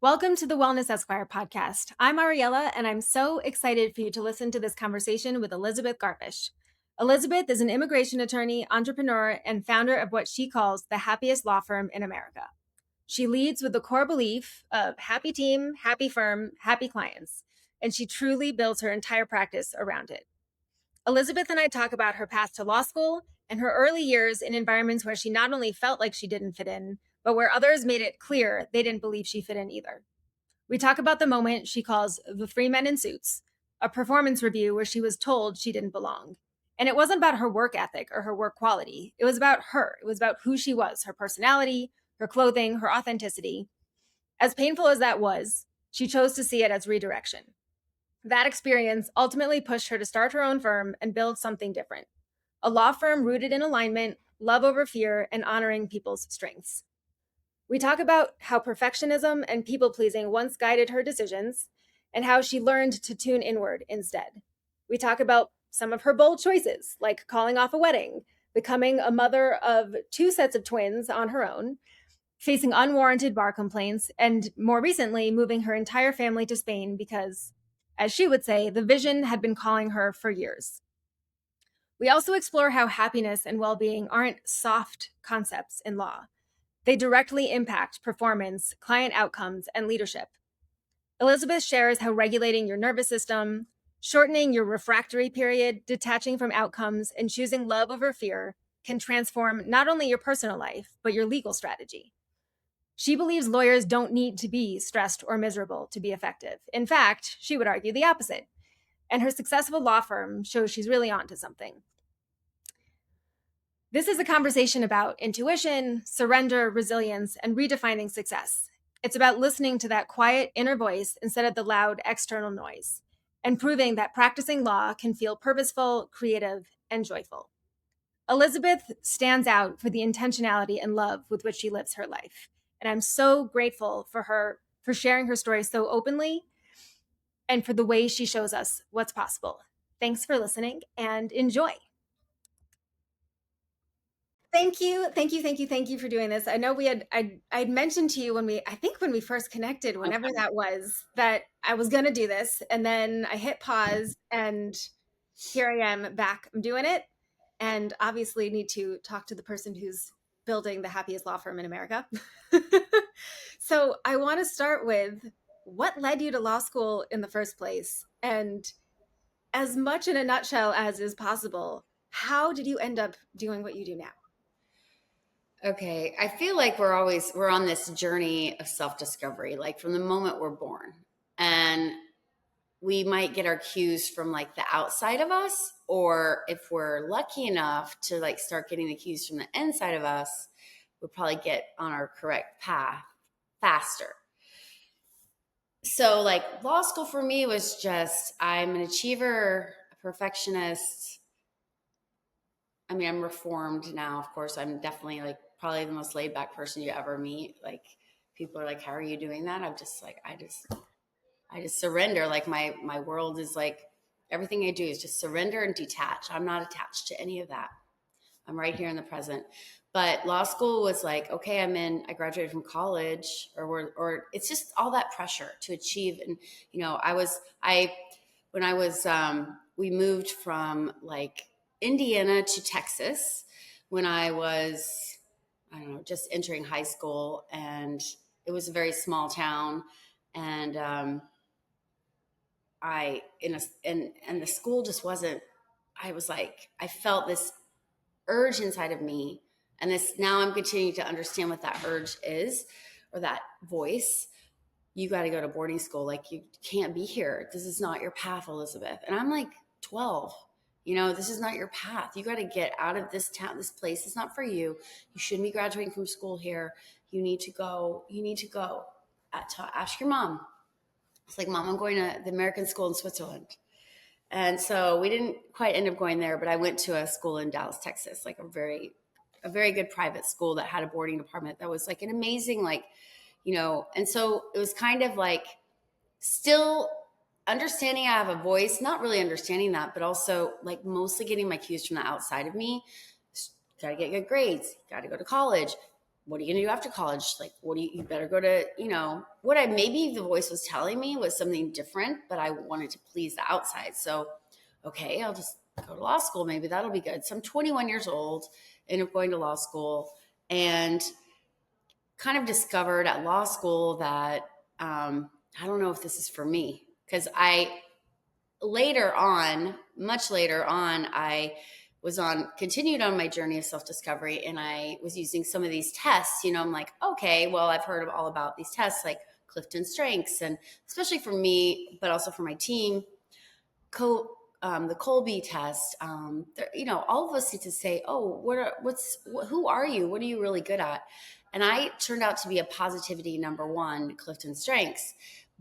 Welcome to the Wellness Esquire Podcast. I'm Ariella, and I'm so excited for you to listen to this conversation with Elizabeth Garvish. Elizabeth is an immigration attorney, entrepreneur, and founder of what she calls the happiest law firm in America. She leads with the core belief of happy team, happy firm, happy clients, and she truly builds her entire practice around it. Elizabeth and I talk about her path to law school and her early years in environments where she not only felt like she didn't fit in, but where others made it clear they didn't believe she fit in either. We talk about the moment she calls the three men in suits, a performance review where she was told she didn't belong. And it wasn't about her work ethic or her work quality. It was about her. It was about who she was, her personality, her clothing, her authenticity. As painful as that was, she chose to see it as redirection. That experience ultimately pushed her to start her own firm and build something different. A law firm rooted in alignment, love over fear, and honoring people's strengths. We talk about how perfectionism and people pleasing once guided her decisions and how she learned to tune inward instead. We talk about some of her bold choices, like calling off a wedding, becoming a mother of 2 sets of twins on her own, facing unwarranted bar complaints, and more recently, moving her entire family to Spain because, as she would say, the vision had been calling her for years. We also explore how happiness and well-being aren't soft concepts in law. They directly impact performance, client outcomes, and leadership. Elizabeth shares how regulating your nervous system, shortening your refractory period, detaching from outcomes, and choosing love over fear can transform not only your personal life, but your legal strategy. She believes lawyers don't need to be stressed or miserable to be effective. In fact, she would argue the opposite. And her successful law firm shows she's really onto something. This is a conversation about intuition, surrender, resilience, and redefining success. It's about listening to that quiet inner voice instead of the loud external noise, and proving that practicing law can feel purposeful, creative, and joyful. Elizabeth stands out for the intentionality and love with which she lives her life. And I'm so grateful for her for sharing her story so openly and for the way she shows us what's possible. Thanks for listening and enjoy. Thank you. Thank you for doing this. I know I'd mentioned to you when we first connected, whenever that was, that I was going to do this. And then I hit pause and here I am back. I'm doing it. And obviously need to talk to the person who's building the happiest law firm in America. So I want to start with what led you to law school in the first place? And as much in a nutshell as is possible, how did you end up doing what you do now? Okay, I feel like we're on this journey of self-discovery, like from the moment we're born. And we might get our cues from like the outside of us, or if we're lucky enough to like start getting the cues from the inside of us, we'll probably get on our correct path faster. So like law school for me was just, I'm an achiever, a perfectionist. I mean, I'm reformed now, of course. I'm definitely like probably the most laid back person you ever meet. Like people are like, how are you doing that? I'm just like, I just surrender. Like my world is like, everything I do is just surrender and detach. I'm not attached to any of that. I'm right here in the present. But law school was like, okay, I graduated from college or it's just all that pressure to achieve. And, you know, when I was, we moved from like Indiana to Texas when I was, I don't know, just entering high school, and it was a very small town. And, and the school just wasn't, I was like, I felt this urge inside of me. And this, now I'm continuing to understand what that urge is, or that voice. You got to go to boarding school. Like, you can't be here. This is not your path, Elizabeth. And I'm like 12. You know, this is not your path. You got to get out of this town. This place is not for you. You shouldn't be graduating from school here. You need to go. Ask your mom. It's like, Mom, I'm going to the American school in Switzerland. And so we didn't quite end up going there, but I went to a school in Dallas, Texas, like a very good private school that had a boarding department that was like an amazing, like, you know, and so it was kind of like still understanding I have a voice, not really understanding that, but also like mostly getting my cues from the outside of me. Got to get good grades, got to go to college, what are you going to do after college? Like, you better go to, what maybe the voice was telling me was something different, but I wanted to please the outside. So, okay, I'll just go to law school. Maybe that'll be good. So I'm 21 years old, end up going to law school, and kind of discovered at law school that I don't know if this is for me, because much later on, I continued on my journey of self-discovery, and I was using some of these tests. I'm like, okay, well, I've heard all about these tests like Clifton Strengths, and especially for me, but also for my team, the Colby test. All of us need to say, oh, who are you? What are you really good at? And I turned out to be a positivity number one, Clifton Strengths.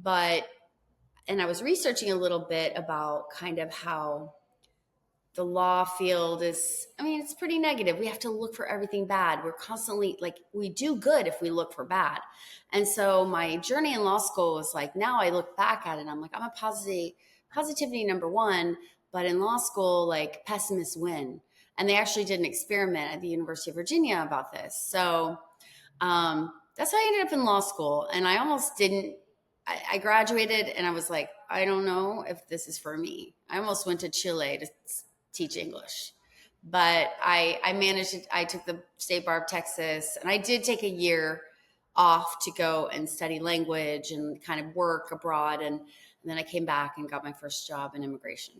And I was researching a little bit about kind of how the law field it's pretty negative. We have to look for everything bad. We're constantly we do good if we look for bad. And so my journey in law school was like, now I look back at it and I'm like, I'm a positivity number one, but in law school, like, pessimists win. And they actually did an experiment at the University of Virginia about this. So that's how I ended up in law school. And I almost didn't, I graduated and I was like, I don't know if this is for me. I almost went to Chile to teach English, but I managed it. I took the State Bar of Texas, and I did take a year off to go and study language and kind of work abroad. And then I came back and got my first job in immigration.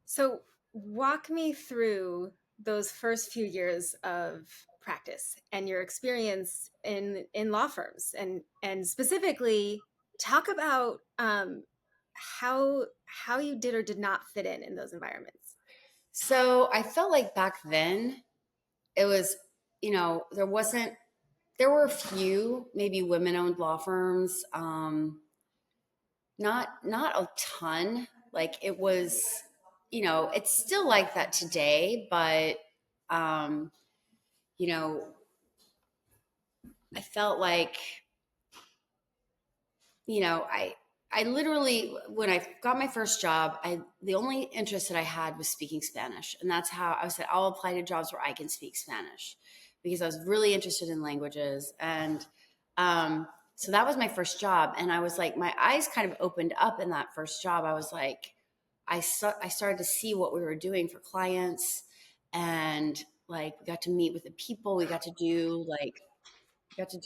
So walk me through those first few years of practice and your experience in law firms, and specifically talk about how you did or did not fit in those environments. So I felt like back then it was, there were a few maybe women-owned law firms, not a ton. Like, it was, it's still like that today, but I felt like, I literally, when I got my first job, the only interest that I had was speaking Spanish. And that's how I said, I'll apply to jobs where I can speak Spanish, because I was really interested in languages. And so that was my first job. And I was like, my eyes kind of opened up in that first job. I was like, I started to see what we were doing for clients. And like, we got to meet with the people. We got to do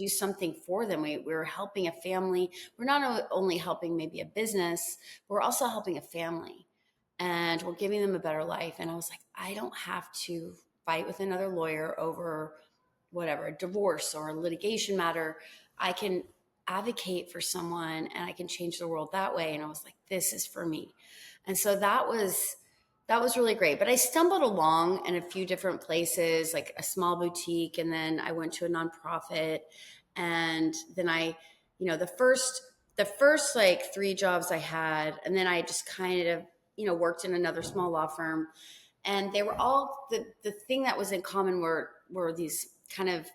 something for them. We were helping a family. We're not only helping maybe a business, we're also helping a family, and we're giving them a better life. And I was like, I don't have to fight with another lawyer over whatever, a divorce or a litigation matter. I can advocate for someone and I can change the world that way. And I was like, this is for me. And so that was really great. But I stumbled along in a few different places, like a small boutique, and then I went to a nonprofit. And then the first like 3 jobs I had, and then I just kind of, worked in another small law firm. And they were all, the thing that was in common were these kind of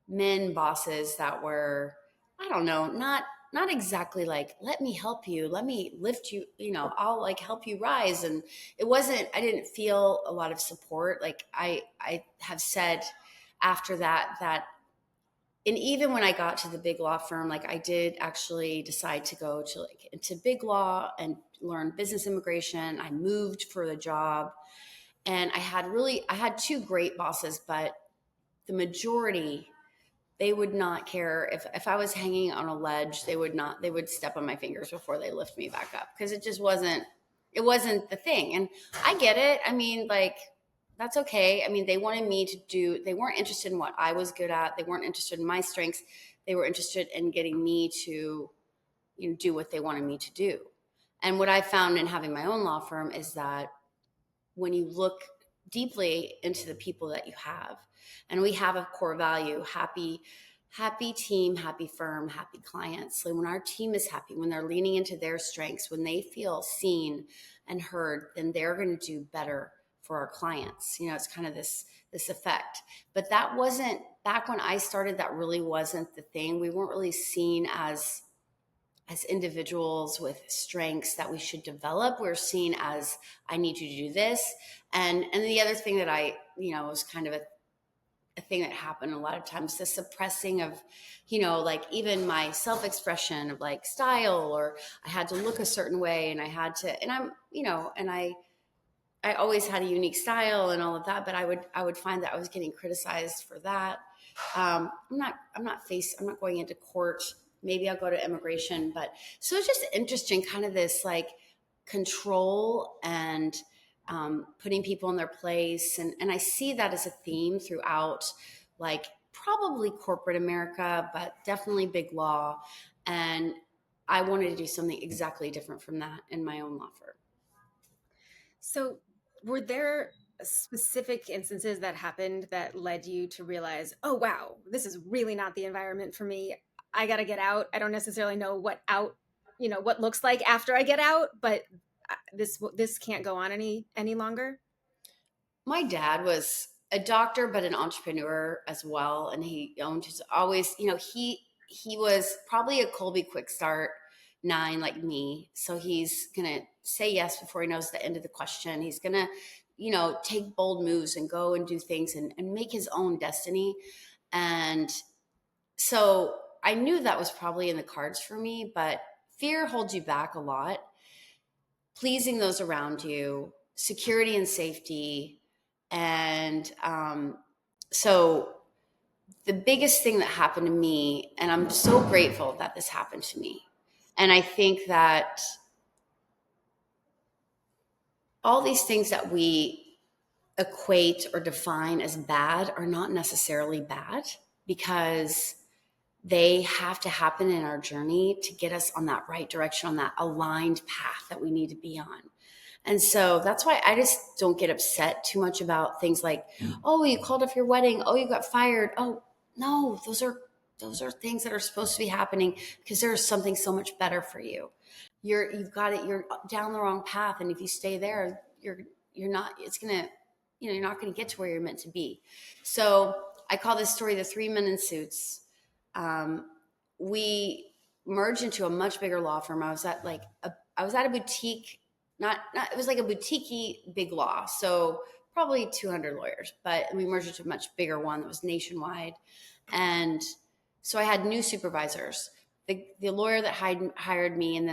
men bosses that were, I don't know, not exactly like, let me help you, let me lift you, I'll like help you rise. And I didn't feel a lot of support. Like, I have said after that, and even when I got to the big law firm, like, I did actually decide to go into big law and learn business immigration. I moved for the job, and I had 2 great bosses, but the majority, they would not care if I was hanging on a ledge. They would step on my fingers before they lift me back up, because it wasn't the thing. And I get it. I mean, like, that's okay. I mean, they wanted me they weren't interested in what I was good at. They weren't interested in my strengths. They were interested in getting me to, do what they wanted me to do. And what I found in having my own law firm is that when you look deeply into the people that you have, and we have a core value, happy team, happy firm, happy clients. So when our team is happy, when they're leaning into their strengths, when they feel seen and heard, then they're going to do better for our clients. It's kind of this effect. But that wasn't, back when I started, that really wasn't the thing. We weren't really seen as individuals with strengths that we should develop. We're seen as, I need you to do this. And the other thing that I, was kind of a thing that happened a lot of times, the suppressing of, you know, like even my self-expression of like style, or I had to look a certain way, and I had to, and I'm, you know, and I always had a unique style and all of that, but I would find that I was getting criticized for that. I'm not going into court. Maybe I'll go to immigration, but so it's just interesting, kind of this like control and putting people in their place. And I see that as a theme throughout, like probably corporate America, but definitely big law. And I wanted to do something exactly different from that in my own law firm. So, were there specific instances that happened that led you to realize, oh, wow, this is really not the environment for me? I got to get out. I don't necessarily know what out, what looks like after I get out, but this can't go on any longer. My dad was a doctor, but an entrepreneur as well. And he owned his always, you know, he was probably a Colby quick start 9 like me. So he's going to say yes before he knows the end of the question. He's going to, you know, take bold moves and go and do things and make his own destiny. And so I knew that was probably in the cards for me, but fear holds you back a lot. Pleasing those around you, security and safety. And so the biggest thing that happened to me, and I'm so grateful that this happened to me. And I think that all these things that we equate or define as bad are not necessarily bad, because they have to happen in our journey to get us on that right direction, on that aligned path that we need to be on. And so that's why I just don't get upset too much about things like, oh, you called off your wedding. Oh, you got fired. Oh, no, those are things that are supposed to be happening because there's something so much better for you. You've got it. You're down the wrong path. And if you stay there, you're not, it's going to, you know, you're not going to get to where you're meant to be. So I call this story the 3 Men in Suits. We merged into a much bigger law firm. I was at a boutique, not it was like a boutique big law. So probably 200 lawyers, but we merged into a much bigger one that was nationwide. And so I had new supervisors. The lawyer that hired me, and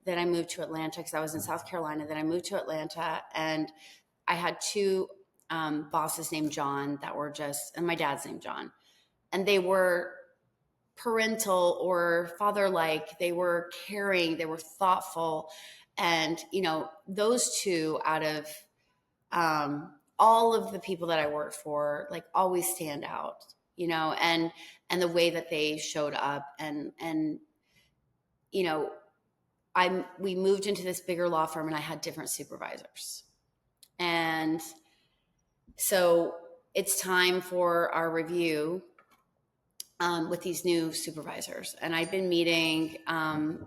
then I moved to Atlanta because I was in South Carolina. Then I moved to Atlanta, and I had two bosses named John that were and my dad's named John. And they were parental or father-like. They were caring. They were thoughtful. And, you know, those two out of all of the people that I worked for, like, always stand out, you know, and the way that they showed up and, you know, we moved into this bigger law firm, and I had different supervisors. And so it's time for our review with these new supervisors. And I've been meeting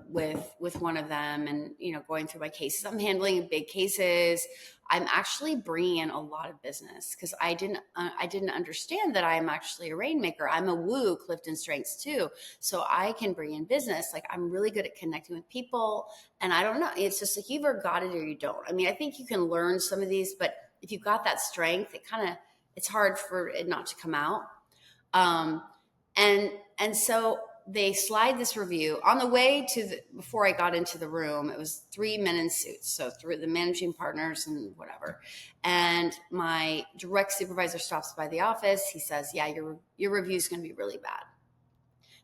with one of them, and, you know, going through my cases. I'm handling big cases. I'm actually bringing in a lot of business because I didn't understand that I am actually a rainmaker. I'm a woo, Clifton Strengths too. So I can bring in business. Like, I'm really good at connecting with people. And I don't know, it's just like, you either got it or you don't. I mean, I think you can learn some of these, but if you've got that strength, it's hard for it not to come out. And so they slide this review on the way before I got into the room. It was 3 men in suits. So through the managing partners and whatever. And my direct supervisor stops by the office. He says, yeah, your review is going to be really bad,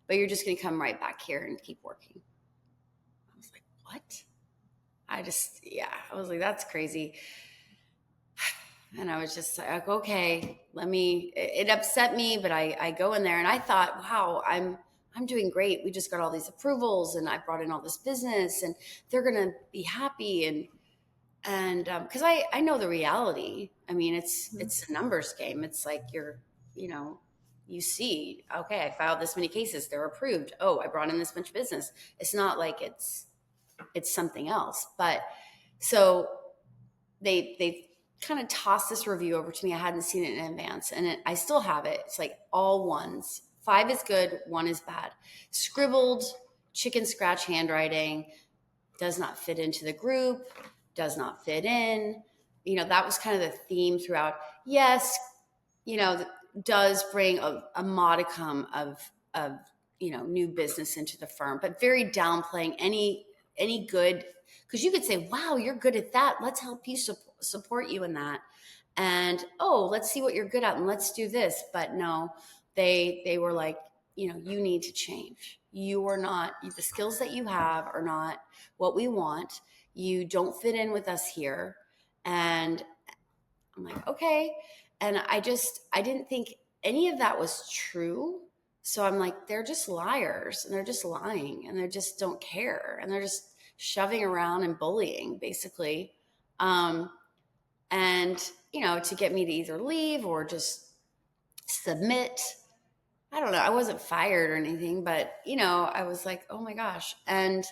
but you're just going to come right back here and keep working. I was like, what? I was like, that's crazy. And I was just like, okay, it upset me, but I go in there and I thought, wow, I'm doing great. We just got all these approvals, and I brought in all this business, and they're going to be happy. And cause I know the reality. I mean, it's a numbers game. It's like you see, okay, I filed this many cases. They're approved. Oh, I brought in this much business. It's not like it's something else. But so they kind of tossed this review over to me. I hadn't seen it in advance, and I still have it. It's like all ones. 5 is good, 1 is bad. Scribbled, chicken scratch handwriting, does not fit into the group, does not fit in. You know, that was kind of the theme throughout. Yes, you know, does bring a modicum of new business into the firm, but very downplaying any good, because you could say, wow, you're good at that, let's help you support you in that, and let's see what you're good at and let's do this. But no, they were like, you need to change. You are not, the skills that you have are not what we want. You don't fit in with us here. And I'm like, okay. And I didn't think any of that was true. So I'm like, they're just liars, and they're just lying, and they just don't care, and they're just shoving around and bullying, basically. Um, and, to get me to either leave or just submit. I don't know. I wasn't fired or anything, but, I was like, oh my gosh. And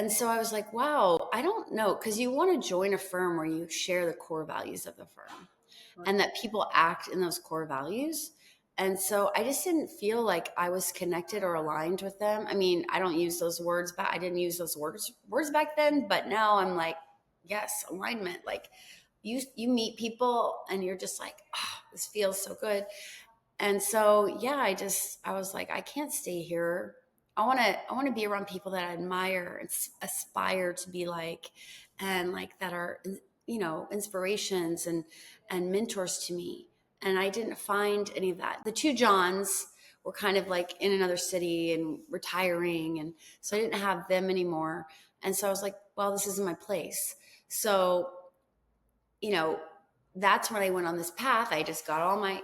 so I was like, wow, I don't know. Because you want to join a firm where you share the core values of the firm, and that people act in those core values. And so I just didn't feel like I was connected or aligned with them. I mean, I don't use those words, but I didn't use those words back then. But now I'm like, yes, alignment. Like you meet people and you're just like, oh, this feels so good. And so, yeah, I was like, I can't stay here. I want to be around people that I admire and aspire to be like, and like that are, inspirations and mentors to me. And I didn't find any of that. The two Johns were kind of like in another city and retiring. And so I didn't have them anymore. And so I was like, well, this isn't my place. So, that's when I went on this path. I just got all my,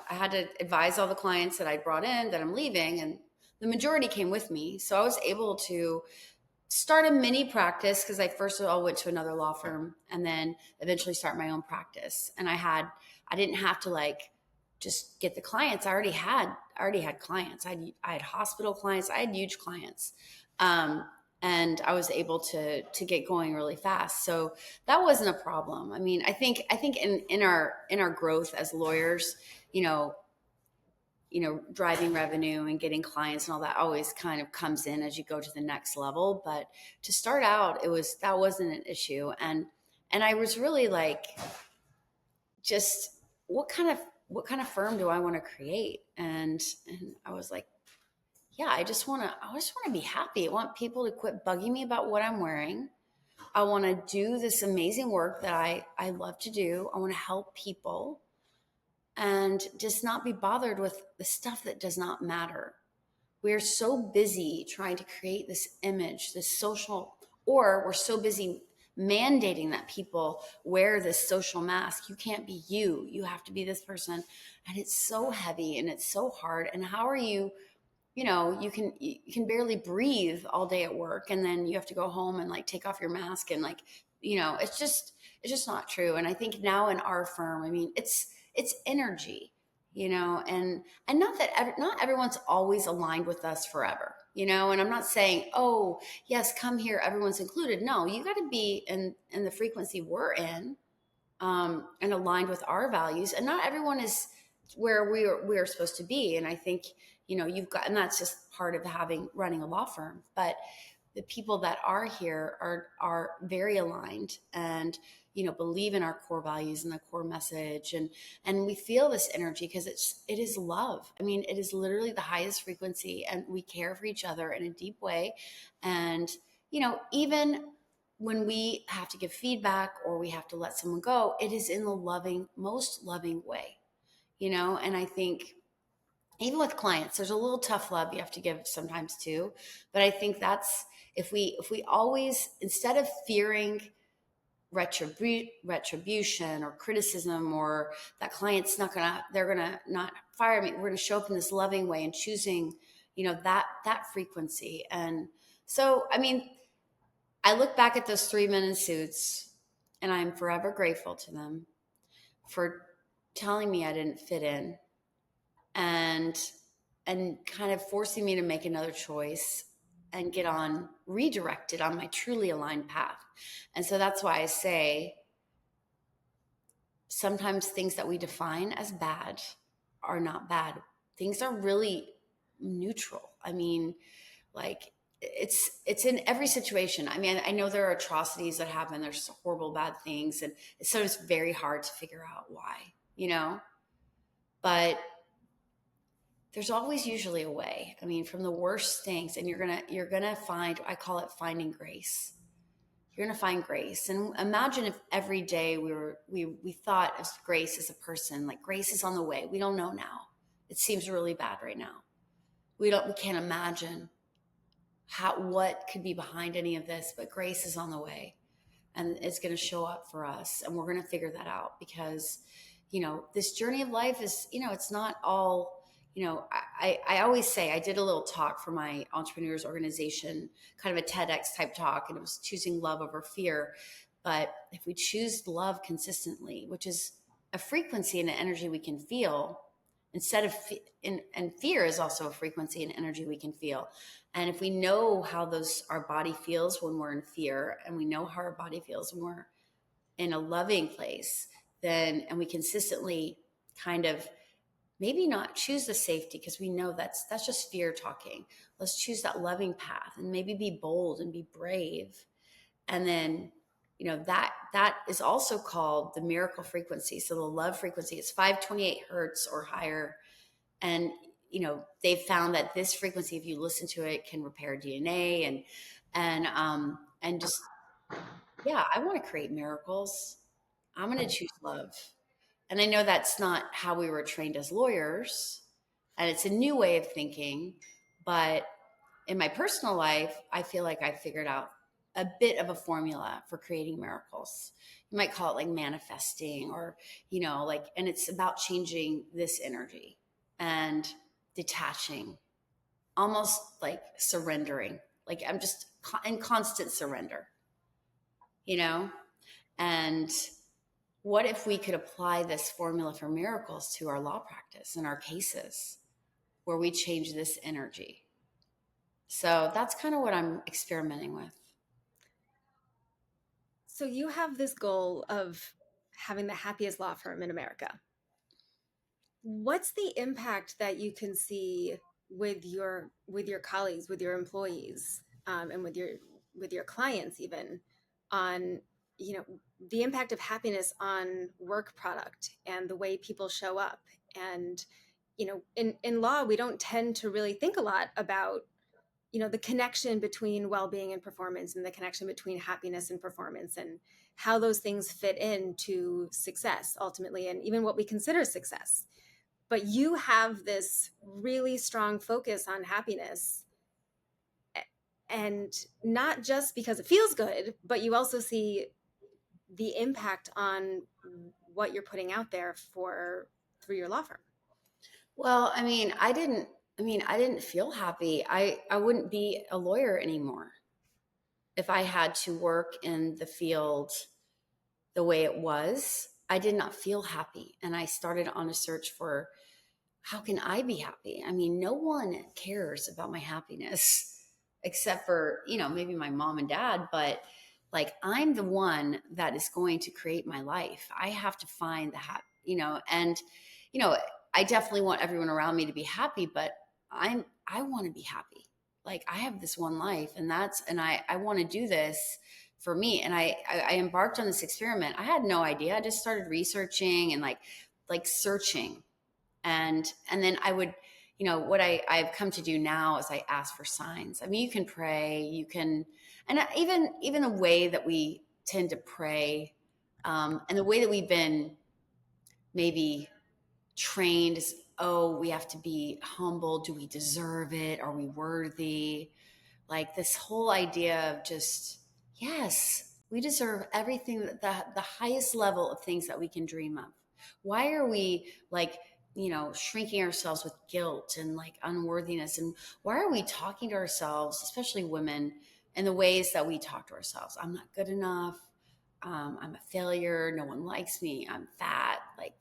I had to advise all the clients that I brought in that I'm leaving, and the majority came with me. So I was able to start a mini practice, because I first of all went to another law firm and then eventually start my own practice. And I didn't have to like just get the clients. I already had clients. I had hospital clients. I had huge clients. And I was able to get going really fast. So that wasn't a problem. I mean, I think in our growth as lawyers, driving revenue and getting clients and all that always kind of comes in as you go to the next level. But to start out, that wasn't an issue. And I was really like, just what kind of firm do I want to create? And I was like, yeah, I just want to be happy. I want people to quit bugging me about what I'm wearing. I want to do this amazing work that I love to do. I want to help people and just not be bothered with the stuff that does not matter. We're so busy trying to create this image, this social, or we're so busy mandating that people wear this social mask. You can't be you. You have to be this person. And it's so heavy and it's so hard. And how are you, you can barely breathe all day at work, and then you have to go home and like take off your mask and like, it's just not true. And I think now in our firm, I mean, it's energy, and not everyone's always aligned with us forever, and I'm not saying, oh yes, come here, everyone's included. No, you got to be in the frequency we're in, and aligned with our values. And not everyone is where we're supposed to be. And I think, you've got, and that's just part of running a law firm. But the people that are here are very aligned and, believe in our core values and the core message. And we feel this energy because it is love. I mean, it is literally the highest frequency, and we care for each other in a deep way. And, even when we have to give feedback or we have to let someone go, it is in the most loving way, and I think even with clients, there's a little tough love you have to give sometimes too. But I think that's, if we always, instead of fearing retribution or criticism, or that client's they're gonna not fire me, we're gonna show up in this loving way and choosing, that frequency. And so, I mean, I look back at those 3 men in suits, and I'm forever grateful to them for telling me I didn't fit in, and kind of forcing me to make another choice and redirected on my truly aligned path. And so that's why I say sometimes things that we define as bad are not bad. Things are really neutral. I mean, like, it's in every situation. I mean, I know there are atrocities that happen. There's horrible, bad things. And so it's very hard to figure out why, But there's always usually a way. I mean, from the worst things, and you're gonna find, I call it finding grace. You're gonna find grace. And imagine if every day we thought of grace as a person, like grace is on the way. We don't know now. It seems really bad right now. We can't imagine what could be behind any of this, but grace is on the way, and it's going to show up for us, and we're going to figure that out, because this journey of life is, it's not all, I always say, I did a little talk for my entrepreneurs organization, kind of a TEDx type talk, and it was choosing love over fear. But if we choose love consistently, which is a frequency and an energy we can feel, instead of and fear is also a frequency and energy we can feel. And if we know how our body feels when we're in fear, and we know how our body feels when we're in a loving place, then, and we consistently kind of maybe not choose the safety, because we know that's just fear talking. Let's choose that loving path, and maybe be bold and be brave. And then, that is also called the miracle frequency. So the love frequency is 528 hertz or higher. And, they've found that this frequency, if you listen to it, can repair DNA and just, yeah, I want to create miracles. I'm going to choose love. And I know that's not how we were trained as lawyers, and it's a new way of thinking. But in my personal life, I feel like I figured out a bit of a formula for creating miracles. You might call it like manifesting, or, and it's about changing this energy and detaching, almost like surrendering. Like I'm just in constant surrender, you know? And what if we could apply this formula for miracles to our law practice and our cases, where we change this energy? So that's kind of what I'm experimenting with. So you have this goal of having the happiest law firm in America. What's the impact that you can see with your colleagues, with your employees, and with your clients, even on the impact of happiness on work product and the way people show up? And in law, we don't tend to really think a lot about the connection between well-being and performance, and the connection between happiness and performance, and how those things fit into success ultimately, and even what we consider success. But you have this really strong focus on happiness, and not just because it feels good, but you also see the impact on what you're putting out there through your law firm. Well, I didn't feel happy. I wouldn't be a lawyer anymore if I had to work in the field the way it was. I did not feel happy. And I started on a search for, how can I be happy? I mean, no one cares about my happiness except for, maybe my mom and dad, but like, I'm the one that is going to create my life. I have to find and, you know, I definitely want everyone around me to be happy, but I want to be happy. Like, I have this one life, and I want to do this for me. And I embarked on this experiment. I had no idea. I just started researching and like searching. And then I would, what I've come to do now is I ask for signs. I mean, you can pray, and even the way that we tend to pray, and the way that we've been maybe trained is, oh, we have to be humble. Do we deserve it? Are we worthy? Like this whole idea of just, yes, we deserve everything, the highest level of things that we can dream of. Why are we like, shrinking ourselves with guilt and like unworthiness? And why are we talking to ourselves, especially women, in the ways that we talk to ourselves? I'm not good enough. I'm a failure. No one likes me. I'm fat. Like,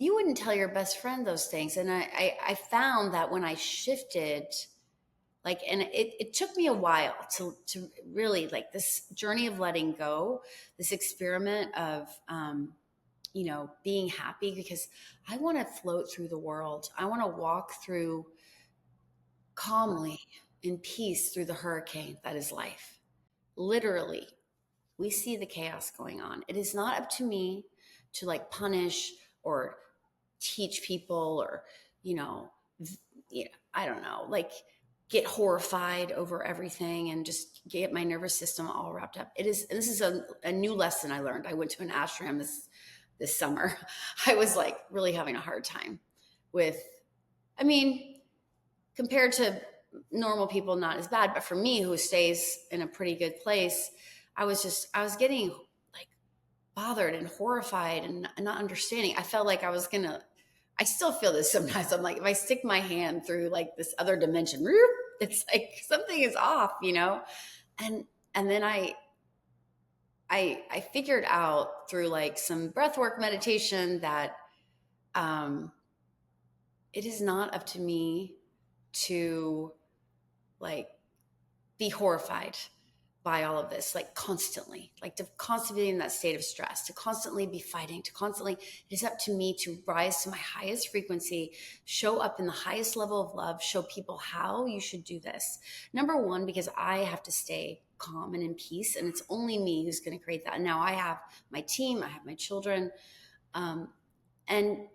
you wouldn't tell your best friend those things. And I found that when I shifted, like, and it took me a while to really, like, this journey of letting go, this experiment of, being happy, because I want to float through the world. I want to walk through calmly in peace through the hurricane that is life. Literally, we see the chaos going on. It is not up to me to like punish or teach people or, you know, I don't know, like get horrified over everything and just get my nervous system all wrapped up. This is a new lesson I learned. I went to an ashram this summer. I was like really having a hard time with, I mean, compared to normal people, not as bad, but for me who stays in a pretty good place, I was getting like bothered and horrified and not understanding. I felt like I still feel this sometimes. I'm like, if I stick my hand through like this other dimension, it's like something is off, you know? And then I figured out through like some breathwork meditation that it is not up to me to like be horrified by all of this, like constantly, like to constantly be in that state of stress, to constantly be fighting, it is up to me to rise to my highest frequency, show up in the highest level of love, show people how you should do this. Number one, because I have to stay calm and in peace, and it's only me who's going to create that. And now I have my team, I have my children, and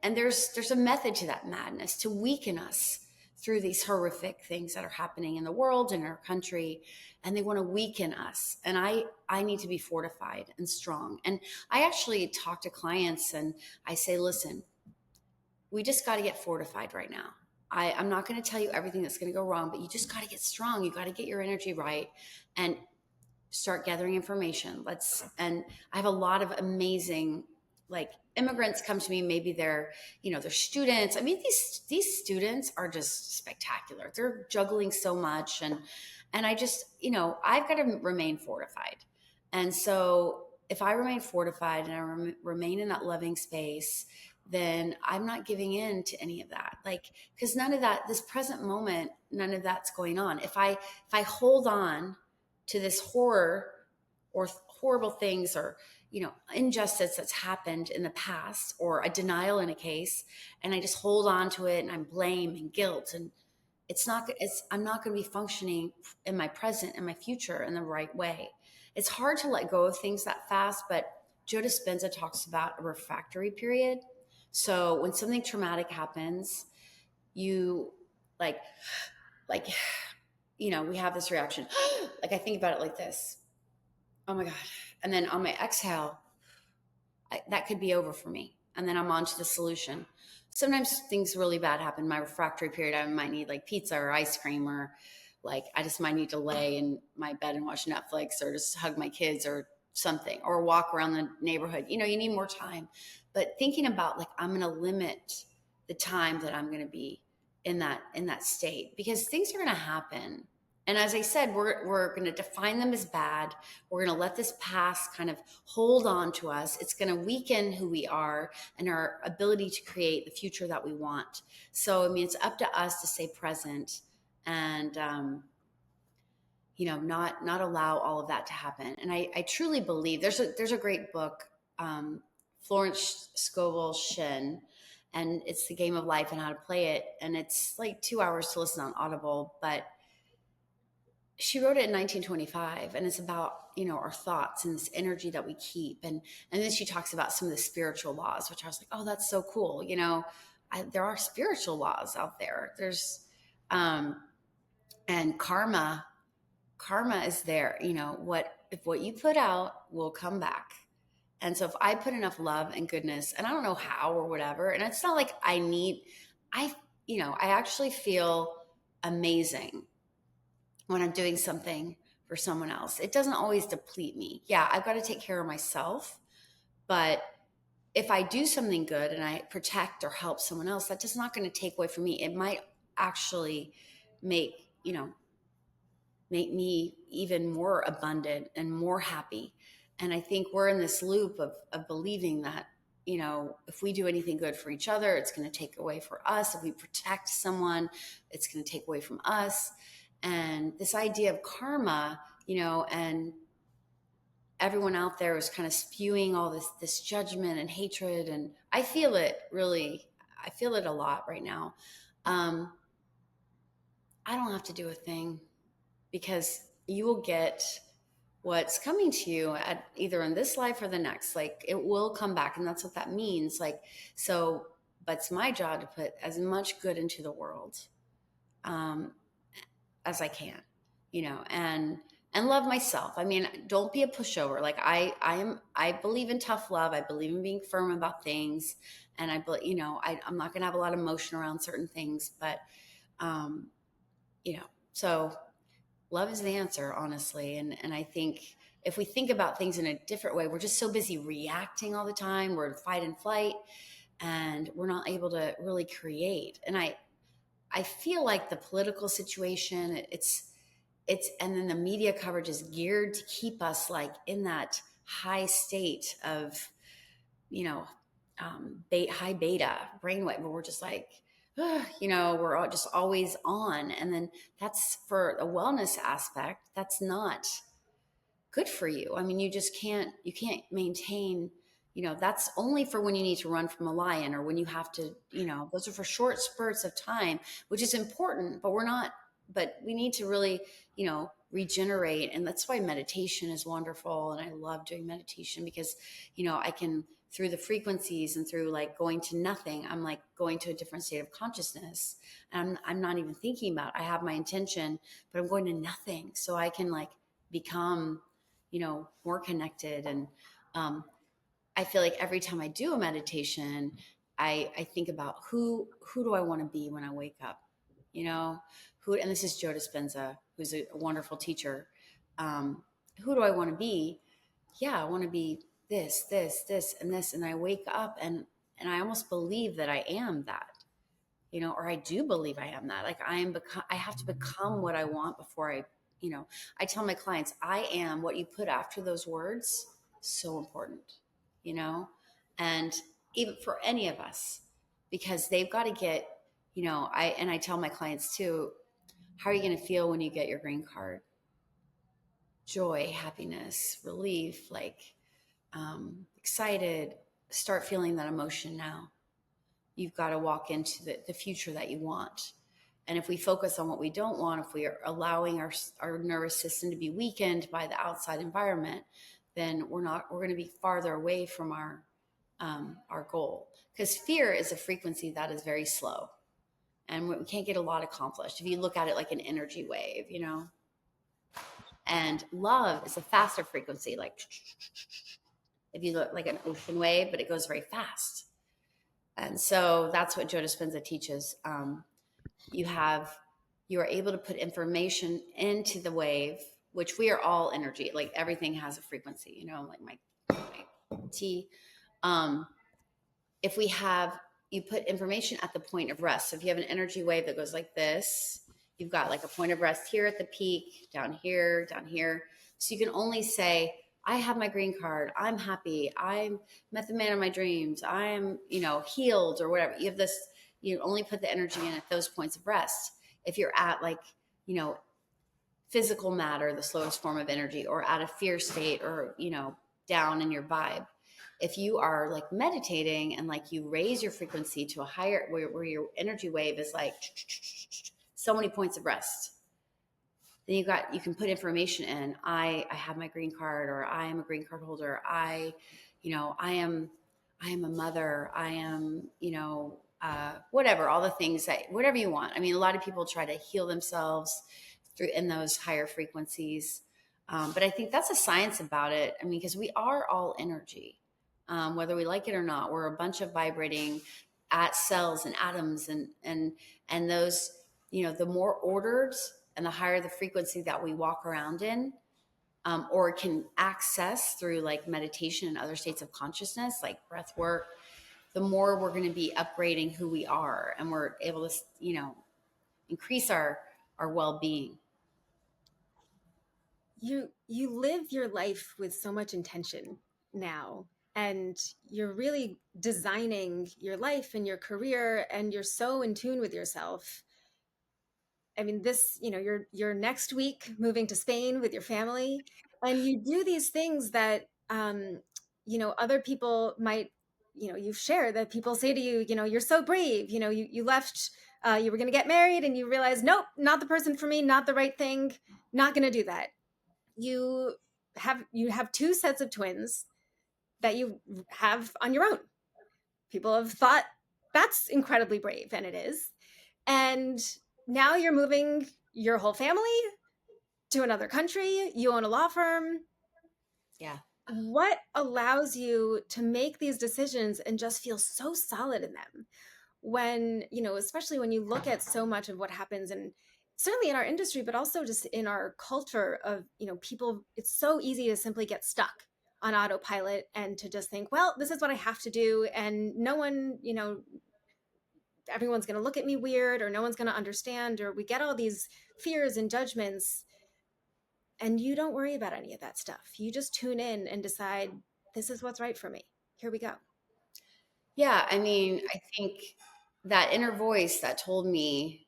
there's a method to that madness to weaken us through these horrific things that are happening in the world and in our country, and they want to weaken us. And I need to be fortified and strong. And I actually talk to clients and I say, listen, we just got to get fortified right now. I'm not going to tell you everything that's going to go wrong, but you just got to get strong. You got to get your energy right and start gathering information. And I have a lot of amazing, like, immigrants come to me. Maybe they're students. I mean, these students are just spectacular. They're juggling so much. And I just, I've got to remain fortified. And so if I remain fortified and I remain in that loving space, then I'm not giving in to any of that. Like, because none of that, this present moment, none of that's going on. If I hold on to this horror or horrible things or, injustice that's happened in the past or a denial in a case, and I just hold on to it and I'm blame and guilt, and I'm not going to be functioning in my present and my future in the right way. It's hard to let go of things that fast, but Joe Dispenza talks about a refractory period. So when something traumatic happens, you like, we have this reaction. Like I think about it like this. Oh my God. And then on my exhale, that could be over for me. And then I'm on to the solution. Sometimes things really bad happen. My refractory period, I might need like pizza or ice cream, or like I just might need to lay in my bed and watch Netflix or just hug my kids or something, or walk around the neighborhood. You need more time. But thinking about like, I'm going to limit the time that I'm going to be in that state, because things are going to happen. And as I said, we're going to define them as bad. We're going to let this past kind of hold on to us. It's going to weaken who we are and our ability to create the future that we want. So, I mean, it's up to us to stay present and, not allow all of that to happen. And I truly believe there's a great book, Florence Scovel Shinn, and it's The Game of Life and How to Play It. And it's like 2 hours to listen on Audible, but she wrote it in 1925, and it's about, our thoughts and this energy that we keep. And then she talks about some of the spiritual laws, which I was like, oh, that's so cool. There are spiritual laws out there. There's, and karma is there. What you put out will come back. And so if I put enough love and goodness, and I don't know how or whatever, and it's not like I actually feel amazing when I'm doing something for someone else. It doesn't always deplete me. Yeah, I've got to take care of myself. But if I do something good and I protect or help someone else, that's just not going to take away from me. It might actually make me even more abundant and more happy. And I think we're in this loop of believing that, if we do anything good for each other, it's going to take away for us. If we protect someone, it's going to take away from us. And this idea of karma, and everyone out there is kind of spewing all this judgment and hatred. And I feel it a lot right now. I don't have to do a thing, because you will get what's coming to you at either in this life or the next. Like, it will come back. And that's what that means. Like, so but it's my job to put as much good into the world um, as I can, and love myself. I mean, don't be a pushover. Like I believe in tough love. I believe in being firm about things, and I'm not going to have a lot of emotion around certain things, but um, so love is the answer, honestly. And I think if we think about things in a different way, we're just so busy reacting all the time. We're in fight and flight, and we're not able to really create. And I feel like the political situation, and then the media coverage is geared to keep us like in that high state of, you know, high beta brainwave, where we're just like, we're all just always on. And then that's for a wellness aspect. That's not good for you. I mean, you can't maintain, that's only for when you need to run from a lion, or when you have to, those are for short spurts of time, which is important, but we need to really, regenerate. And that's why meditation is wonderful. And I love doing meditation because, I can, through the frequencies and through like going to nothing, I'm like going to a different state of consciousness. And I'm not even thinking about, I have my intention, but I'm going to nothing. So I can like become, more connected. And I feel like every time I do a meditation, I think about who do I want to be when I wake up, and this is Joe Dispenza, who's a wonderful teacher. Who do I want to be? Yeah, I want to be this, and this. And I wake up and I almost believe that I am that, or I do believe I am that. Like I have to become what I want before I tell my clients, I am what you put after those words. So important, you know, and even for any of us, because they've got to get, I tell my clients too, how are you going to feel when you get your green card? Joy, happiness, relief, like excited. Start feeling that emotion now. You've got to walk into the future that you want. And if we focus on what we don't want, if we are allowing our nervous system to be weakened by the outside environment, then we're going to be farther away from our goal. Because fear is a frequency that is very slow, and we can't get a lot accomplished if you look at it like an energy wave, And love is a faster frequency, like if you look like an ocean wave, but it goes very fast. And so that's what Joe Dispenza teaches. You are able to put information into the wave, which we are all energy. Like everything has a frequency, like my tea. If you put information at the point of rest. So if you have an energy wave that goes like this, you've got like a point of rest here at the peak, down here, down here. So you can only say, I have my green card. I'm happy. I met the man of my dreams. I'm, healed, or whatever. You have this, you only put the energy in at those points of rest. If you're at like, physical matter, the slowest form of energy, or at a fear state, or, down in your vibe. If you are like meditating and like you raise your frequency to a higher, where your energy wave is like so many points of rest, then you can put information in. I have my green card, or I am a green card holder. I am a mother. I am, whatever, all the things whatever you want. I mean, a lot of people try to heal themselves in those higher frequencies. But I think that's a science about it. I mean, because we are all energy, whether we like it or not. We're a bunch of vibrating at cells and atoms, and those, the more ordered and the higher the frequency that we walk around in, or can access through like meditation and other states of consciousness, like breath work, the more we're going to be upgrading who we are, and we're able to, increase our well-being. You live your life with so much intention now, and you're really designing your life and your career, and you're so in tune with yourself. I mean, this, you're next week moving to Spain with your family, and you do these things that other people might, you've shared that people say to you, you're so brave, you left, you were going to get married, and you realize, nope, not the person for me, not the right thing, not going to do that. You have two sets of twins that you have on your own. People have thought that's incredibly brave, and it is. And now you're moving your whole family to another country. You own a law firm. Yeah. What allows you to make these decisions and just feel so solid in them? When, especially when you look at so much of what happens, and certainly in our industry, but also just in our culture of, people, it's so easy to simply get stuck on autopilot and to just think, well, this is what I have to do. And no one, everyone's going to look at me weird, or no one's going to understand, or we get all these fears and judgments. And you don't worry about any of that stuff. You just tune in and decide, this is what's right for me. Here we go. Yeah. I mean, I think that inner voice that told me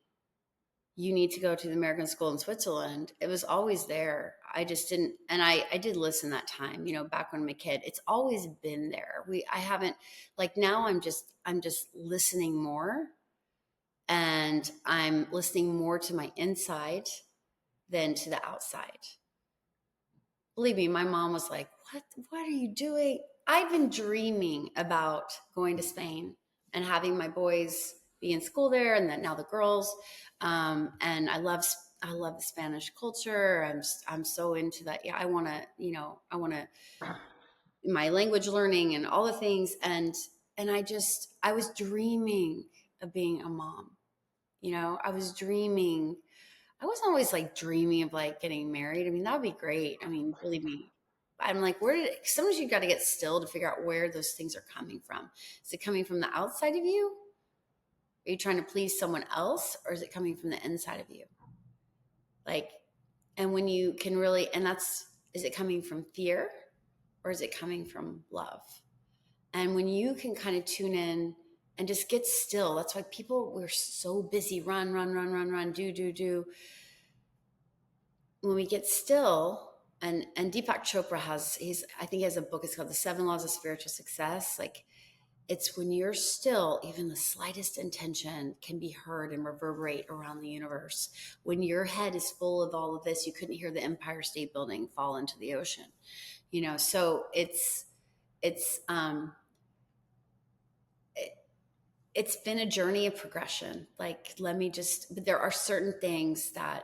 you need to go to the American school in Switzerland, it was always there. I just didn't, and I did listen that time, back when I'm a kid. It's always been there. I haven't, like, now I'm just listening more, and I'm listening more to my inside than to the outside. Believe me, my mom was like, what are you doing? I've been dreaming about going to Spain and having my boys be in school there, and then now the girls. And I love the Spanish culture. I'm so into that. Yeah, I want to my language learning and all the things. And I was dreaming of being a mom. I was dreaming. I wasn't always like dreaming of like getting married. I mean, that would be great. I mean, believe me. I'm like, sometimes you got to get still to figure out where those things are coming from. Is it coming from the outside of you? Are you trying to please someone else, or is it coming from the inside of you? Like, and when you can really, is it coming from fear, or is it coming from love? And when you can kind of tune in and just get still, that's why we're so busy, run, run, run, run, run, do. When we get still, and Deepak Chopra I think he has a book, it's called The 7 Laws of Spiritual Success. Like, it's when you're still, even the slightest intention can be heard and reverberate around the universe. When your head is full of all of this, you couldn't hear the Empire State Building fall into the ocean. So it's it's been a journey of progression. Like, but there are certain things that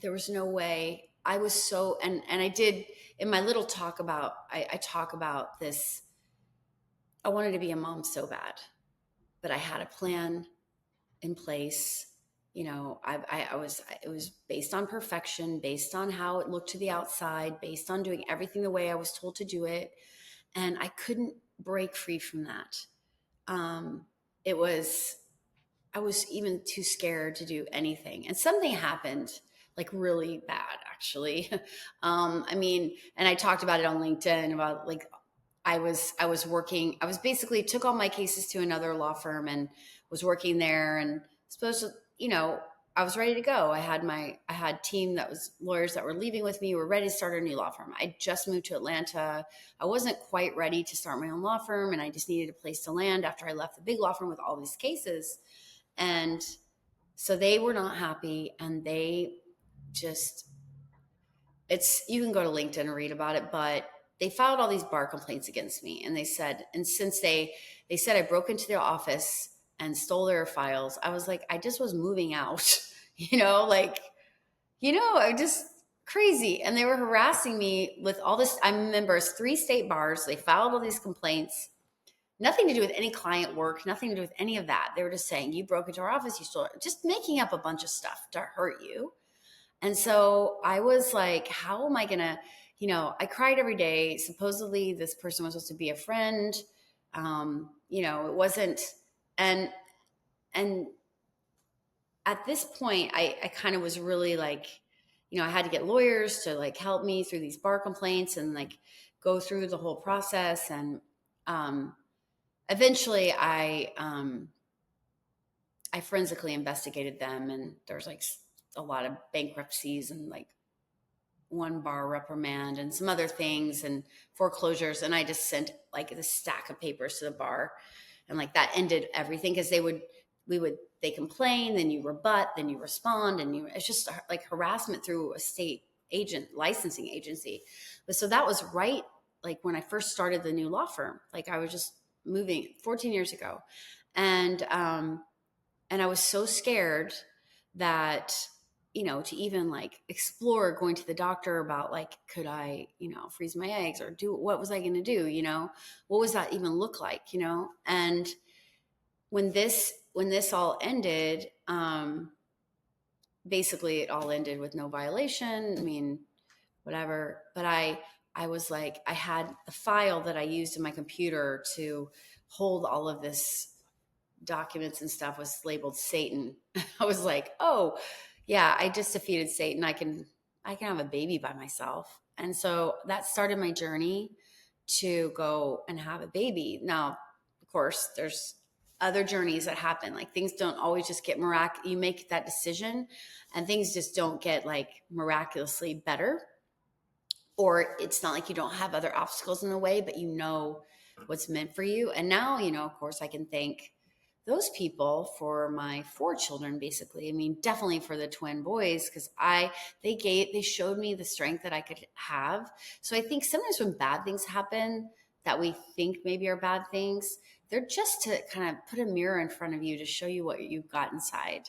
there was no way. I was so, and I did in my little talk about, I talk about this. I wanted to be a mom so bad, but I had a plan in place. It was based on perfection, based on how it looked to the outside, based on doing everything the way I was told to do it. And I couldn't break free from that. It was, I was even too scared to do anything. And something happened, like, really bad, actually. And I talked about it on LinkedIn about, like, I was working, I was basically took all my cases to another law firm and was working there, and supposed to, I was ready to go. I had team that was lawyers that were leaving with me. We're ready to start a new law firm. I just moved to Atlanta. I wasn't quite ready to start my own law firm, and I just needed a place to land after I left the big law firm with all these cases. And so they were not happy, and they just, you can go to LinkedIn and read about it, but they filed all these bar complaints against me. And since they said I broke into their office and stole their files, I was like, I just was moving out, I just crazy. And they were harassing me with all this. I'm members, 3 state bars. They filed all these complaints, nothing to do with any client work, nothing to do with any of that. They were just saying, you broke into our office, you stole, just making up a bunch of stuff to hurt you. And so I was like, how am I going to, I cried every day. Supposedly this person was supposed to be a friend. It wasn't. And at this point, I kind of was really like, I had to get lawyers to like help me through these bar complaints and like go through the whole process. And eventually I forensically investigated them, and there's like a lot of bankruptcies and like 1 bar reprimand and some other things and foreclosures. And I just sent like this stack of papers to the bar, and like that ended everything, because they complain, then you rebut, then you respond, and it's just like harassment through a state licensing agency. But so that was like when I first started the new law firm, like I was just moving 14 years ago. And I was so scared that, to even like explore going to the doctor about like, could I, freeze my eggs or what was I going to do? What was that even look like, And when this all ended, basically it all ended with no violation. I mean, whatever. But I was like, I had a file that I used in my computer to hold all of this documents and stuff was labeled Satan. I was like, oh yeah, I just defeated Satan. I can have a baby by myself. And so that started my journey to go and have a baby. Now, of course, there's other journeys that happen. Like things don't always just get you make that decision and things just don't get like miraculously better. Or it's not like you don't have other obstacles in the way, but what's meant for you. And now, of course, I can thank those people for my 4 children, basically. I mean, definitely for the twin boys, because they showed me the strength that I could have. So I think sometimes when bad things happen that we think maybe are bad things, they're just to kind of put a mirror in front of you to show you what you've got inside.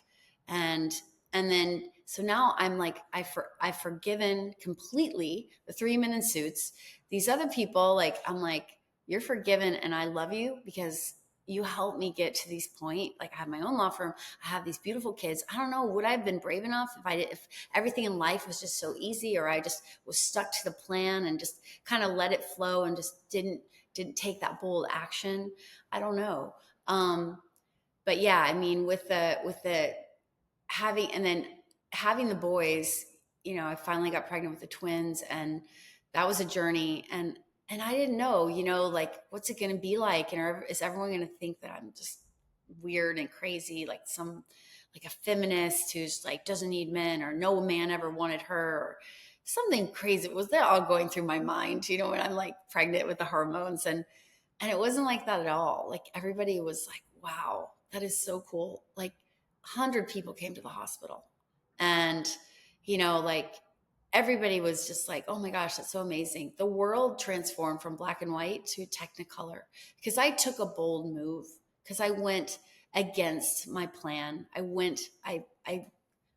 And then, so now I'm like, I've forgiven completely the 3 men in suits. These other people, like, I'm like, you're forgiven and I love you because you helped me get to this point. Like I have my own law firm. I have these beautiful kids. I don't know, would I have been brave enough if everything in life was just so easy, or I just was stuck to the plan and just kind of let it flow and just didn't take that bold action? I don't know. But yeah, I mean, with the having the boys, I finally got pregnant with the twins, and that was a journey. And I didn't know, like, what's it going to be like? And is everyone going to think that I'm just weird and crazy, like a feminist who's like, doesn't need men, or no man ever wanted her, or something crazy? Was that all going through my mind, when I'm like pregnant with the hormones? And it wasn't like that at all. Like everybody was like, wow, that is so cool. Like 100 people came to the hospital, and, like everybody was just like, oh my gosh, that's so amazing. The world transformed from black and white to technicolor because I took a bold move, because I went against my plan. I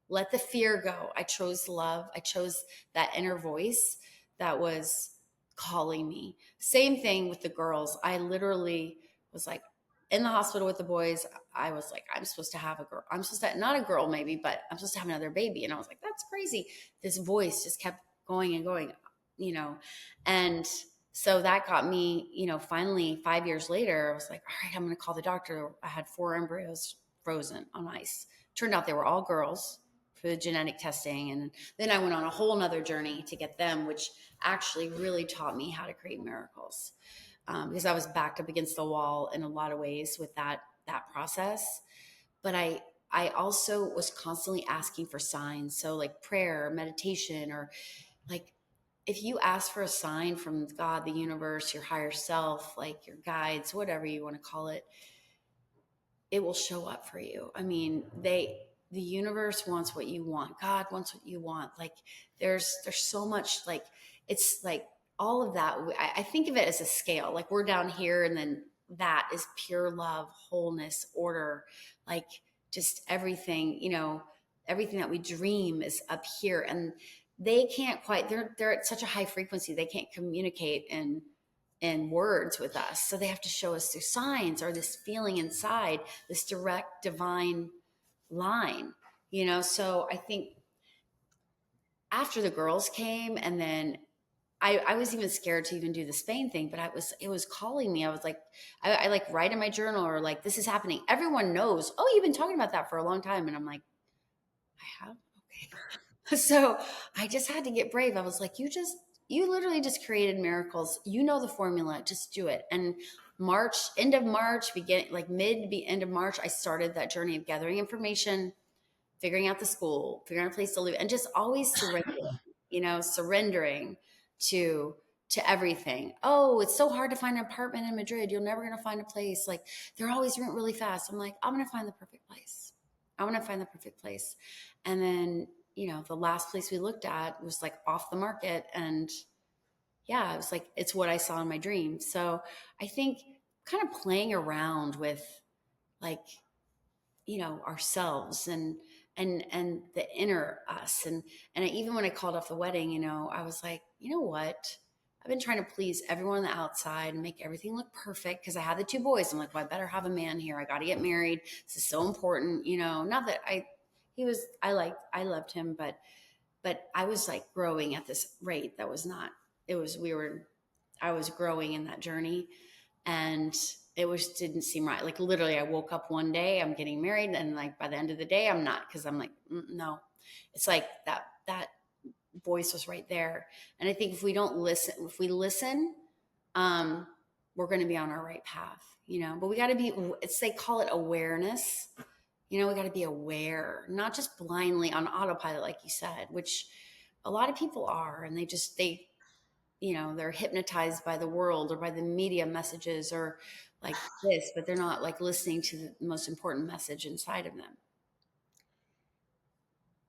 let the fear go. I chose love. I chose that inner voice that was calling me. Same thing with the girls. I literally was like in the hospital with the boys. I was like, I'm supposed to have a girl. I'm supposed to, not a girl maybe, but I'm supposed to have another baby. And I was like, that's crazy. This voice just kept going and going, and so that got me, finally 5 years later, I was like, all right, I'm going to call the doctor. I had 4 embryos frozen on ice. Turned out they were all girls for the genetic testing. And then I went on a whole nother journey to get them, which actually really taught me how to create miracles. Because I was backed up against the wall in a lot of ways with that process. But I also was constantly asking for signs. So like prayer, meditation, or like if you ask for a sign from God, the universe, your higher self, like your guides, whatever you want to call it, it will show up for you. I mean, the universe wants what you want. God wants what you want. Like there's so much, like, it's like all of that. I think of it as a scale. Like we're down here, and then that is pure love, wholeness, order, like just everything, everything that we dream is up here. And they can't quite, they're at such a high frequency. They can't communicate in words with us. So they have to show us through signs or this feeling inside, this direct divine line, So I think after the girls came, and then I was even scared to even do the Spain thing, but it was calling me. I was like, I like write in my journal, or like, this is happening. Everyone knows, oh, you've been talking about that for a long time. And I'm like, I have? Okay. So I just had to get brave. I was like, you literally just created miracles. You know the formula, just do it. And end of March, end of March, I started that journey of gathering information, figuring out the school, figuring out a place to live, and just always surrendering to everything. Oh, it's so hard to find an apartment in Madrid. You're never going to find a place. Like they're always rent really fast. I'm like, I'm going to find the perfect place. I want to find the perfect place. And then, the last place we looked at was like off the market. And yeah, it was like, it's what I saw in my dream. So I think kind of playing around with like, ourselves and the inner us. And even when I called off the wedding, I was like, you know what? I've been trying to please everyone on the outside and make everything look perfect because I had the two boys. I'm like, well, I better have a man here. I got to get married. This is so important, not that I loved him, but I was like growing at this rate that was not, it was, I was growing in that journey, and it was didn't seem right. Like literally, I woke up one day, I'm getting married, and like by the end of the day, I'm not, because I'm like, no. It's like that voice was right there, and I think if we listen, um, we're going to be on our right path, But we got to be. They call it awareness. We got to be aware, not just blindly on autopilot, like you said, which a lot of people are, and they're hypnotized by the world or by the media messages or like this, but they're not like listening to the most important message inside of them.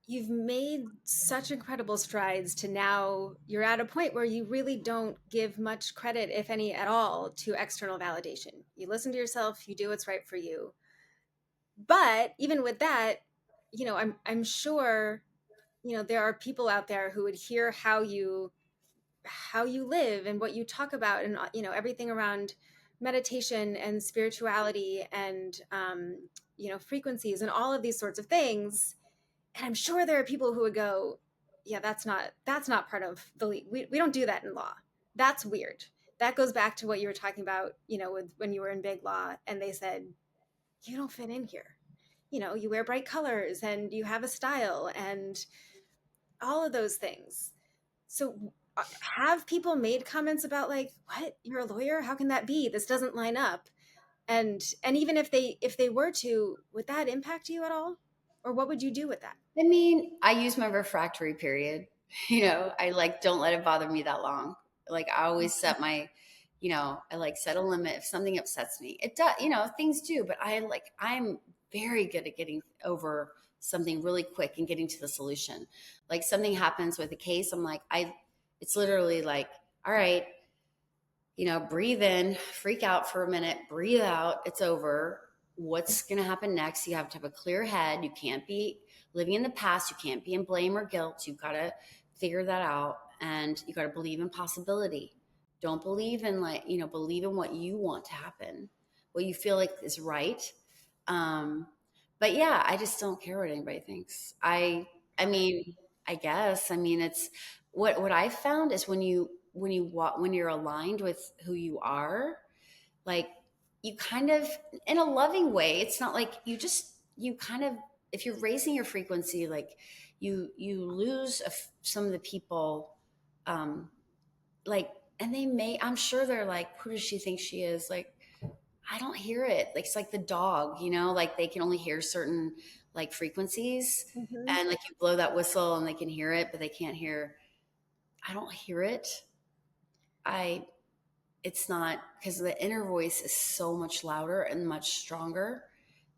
You've made such incredible strides to now you're at a point where you really don't give much credit, if any at all, to external validation. You listen to yourself, you do what's right for you. But even with that, I'm sure, there are people out there who would hear how you live and what you talk about, and everything around meditation and spirituality and frequencies and all of these sorts of things. And I'm sure there are people who would go, yeah, that's not part of we don't do that in law. That's weird. That goes back to what you were talking about, with when you were in big law and they said, you don't fit in here. You wear bright colors and you have a style and all of those things. So have people made comments about like, what? You're a lawyer? How can that be? This doesn't line up. And even if they were to, would that impact you at all? Or what would you do with that? I mean, I use my refractory period. I like don't let it bother me that long. Like I always set I like set a limit if something upsets me. It does, things do, but I'm very good at getting over something really quick and getting to the solution. Like something happens with a case, it's literally like, all right, breathe in, freak out for a minute, breathe out, it's over. What's going to happen next? You have to have a clear head. You can't be living in the past. You can't be in blame or guilt. You've got to figure that out, and you got to believe in possibility. Don't believe in believe in what you want to happen, what you feel like is right. Um, but yeah, I just don't care what anybody thinks. I mean, I guess, it's what I've found is when you're aligned with who you are, like you kind of, in a loving way, it's not like you kind of, if you're raising your frequency, like you lose some of the people, um like, and I'm sure they're like, who does she think she is? Like, I don't hear it. Like, it's like the dog, like they can only hear certain like frequencies, Mm-hmm. and like you blow that whistle and they can hear it, but they can't hear. I don't hear it. I It's not, because the inner voice is so much louder and much stronger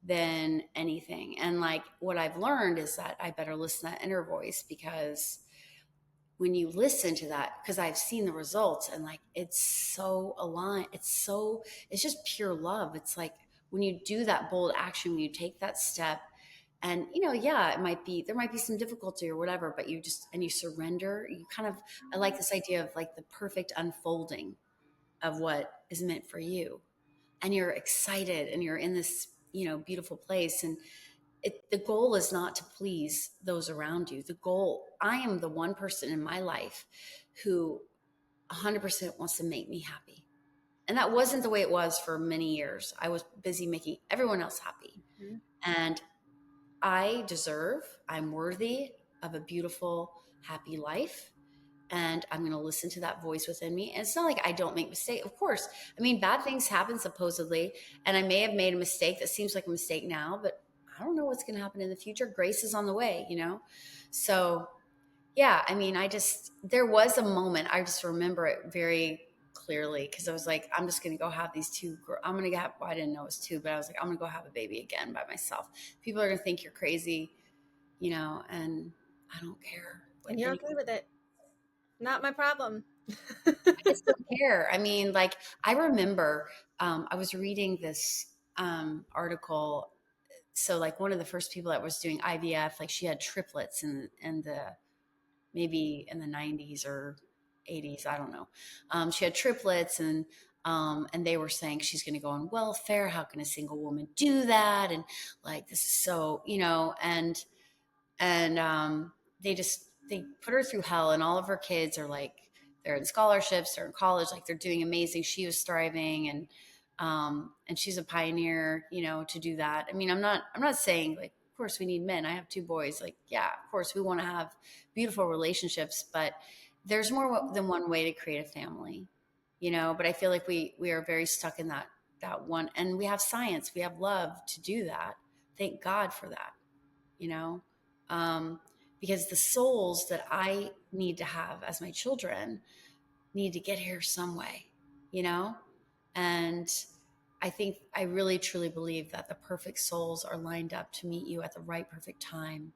than anything. And like what I've learned is that I better listen to that inner voice, because when you listen to that, because I've seen the results, and like it's so aligned, it's just pure love. It's like when you do that bold action, when you take that step, and yeah, there might be some difficulty or whatever, but you surrender, you kind of, I like this idea of like the perfect unfolding of what is meant for you, and you're excited and you're in this beautiful place. And the goal is not to please those around you. The goal, I am the one person in my life who 100% wants to make me happy, and that wasn't the way it was for many years. I was busy making everyone else happy. Mm-hmm. And I'm worthy of a beautiful, happy life, and I'm going to listen to that voice within me. And it's not like I don't make mistakes. Of course, bad things happen supposedly, and I may have made a mistake that seems like a mistake now, but I don't know what's going to happen in the future. Grace is on the way, So yeah, there was a moment, I just remember it very clearly, because I was like, I'm just going to go have these two, I'm going to have, well, I didn't know it was two, but I was like, I'm going to go have a baby again by myself. People are going to think you're crazy, and I don't care what And you're anyone. okay with it. Not my problem. I just don't care. Like I remember, I was reading this. article. So like one of the first people that was doing IVF, like she had triplets in the maybe in the 90s or 80s, I don't know. She had triplets, and they were saying she's going to go on welfare. How can a single woman do that? And like this is so, and they put her through hell, and all of her kids are like they're in scholarships, they're in college, like they're doing amazing. She was thriving, and she's a pioneer, to do that. I mean, I'm not saying like of course we need men. I have two boys, like yeah, of course we want to have beautiful relationships, but there's more than one way to create a family, but I feel like we are very stuck in that one, and we have science, we have love to do that. Thank God for that, you know um, because the souls that I need to have as my children need to get here some way, you know and I really truly believe that the perfect souls are lined up to meet you at the right perfect time.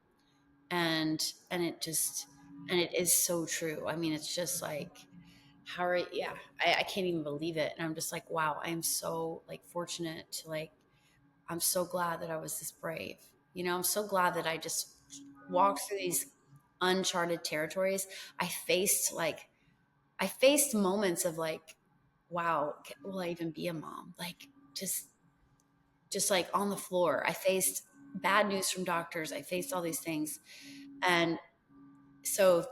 And it is so true. I mean, it's just like yeah, I can't even believe it, and I'm just like, wow, I am so like fortunate to like I'm so glad that I was this brave. I'm so glad that I just walked through these uncharted territories. I faced moments of like, wow, will I even be a mom? Like just like on the floor. I faced bad news from doctors. I faced all these things. And so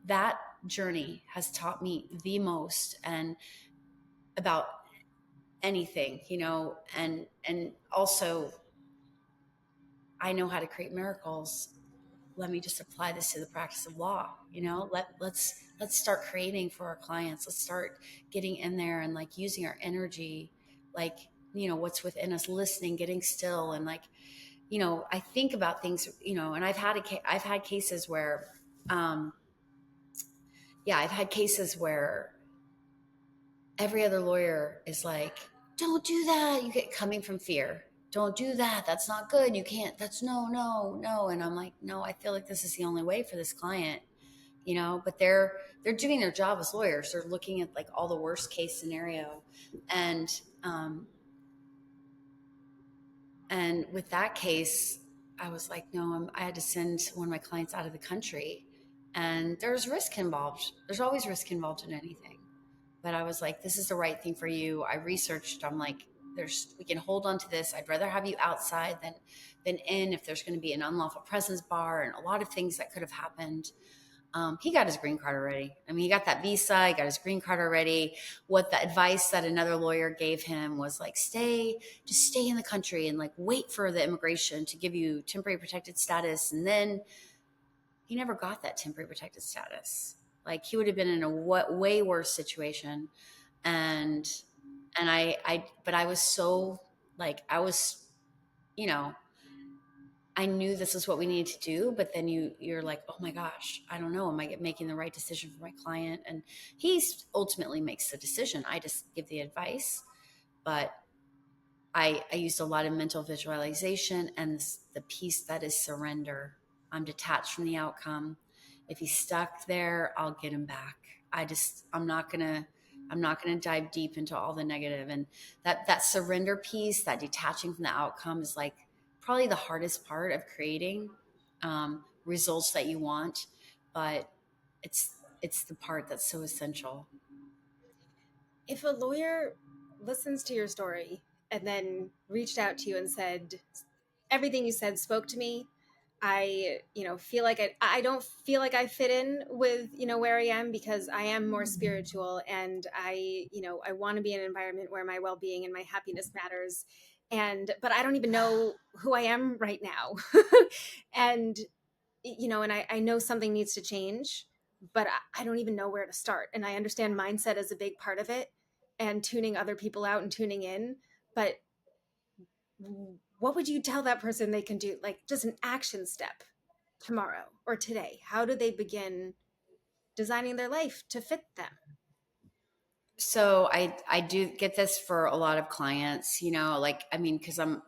that journey has taught me the most and about anything, and also I know how to create miracles. Let me just apply this to the practice of law. Let's start creating for our clients. Let's start getting in there and like using our energy, like what's within us, listening, getting still, and like I think about things, and I've had cases where um yeah, I've had cases where every other lawyer is like, don't do that. You get coming from fear. Don't do that. That's not good. You can't. That's no, no, no. And I'm like, no, I feel like this is the only way for this client, but they're doing their job as lawyers. They're looking at like all the worst case scenario. And and with that case, I was like, no, I had to send one of my clients out of the country. And there's risk involved. There's always risk involved in anything. But I was like, this is the right thing for you. I researched. I'm like, we can hold on to this. I'd rather have you outside than in, if there's going to be an unlawful presence bar and a lot of things that could have happened. He got his green card already. I mean, he got that visa, he got his green card already. What the advice that another lawyer gave him was like, just stay in the country and like wait for the immigration to give you temporary protected status. And then he never got that temporary protected status. Like he would have been in a way worse situation. And, but I was so like, you know, I knew this is what we needed to do, but then you're like, oh my gosh, I don't know. Am I making the right decision for my client? And he ultimately makes the decision. I just give the advice, but I used a lot of mental visualization and the piece that is surrender. I'm detached from the outcome. If he's stuck there, I'll get him back. I'm not gonna dive deep into all the negative. And that surrender piece, that detaching from the outcome, is like probably the hardest part of creating results that you want, but it's the part that's so essential. If a lawyer listens to your story and then reached out to you and said, everything you said spoke to me, I, feel like I don't feel like I fit in with, where I am, because I am more spiritual, and I want to be in an environment where my well-being and my happiness matters. But I don't even know who I am right now. And, and I know something needs to change, but I don't even know where to start. And I understand mindset is a big part of it, and tuning other people out and tuning in. But what would you tell that person they can do? Like just an action step tomorrow or today. How do they begin designing their life to fit them? So I do get this for a lot of clients, like, I mean, because I'm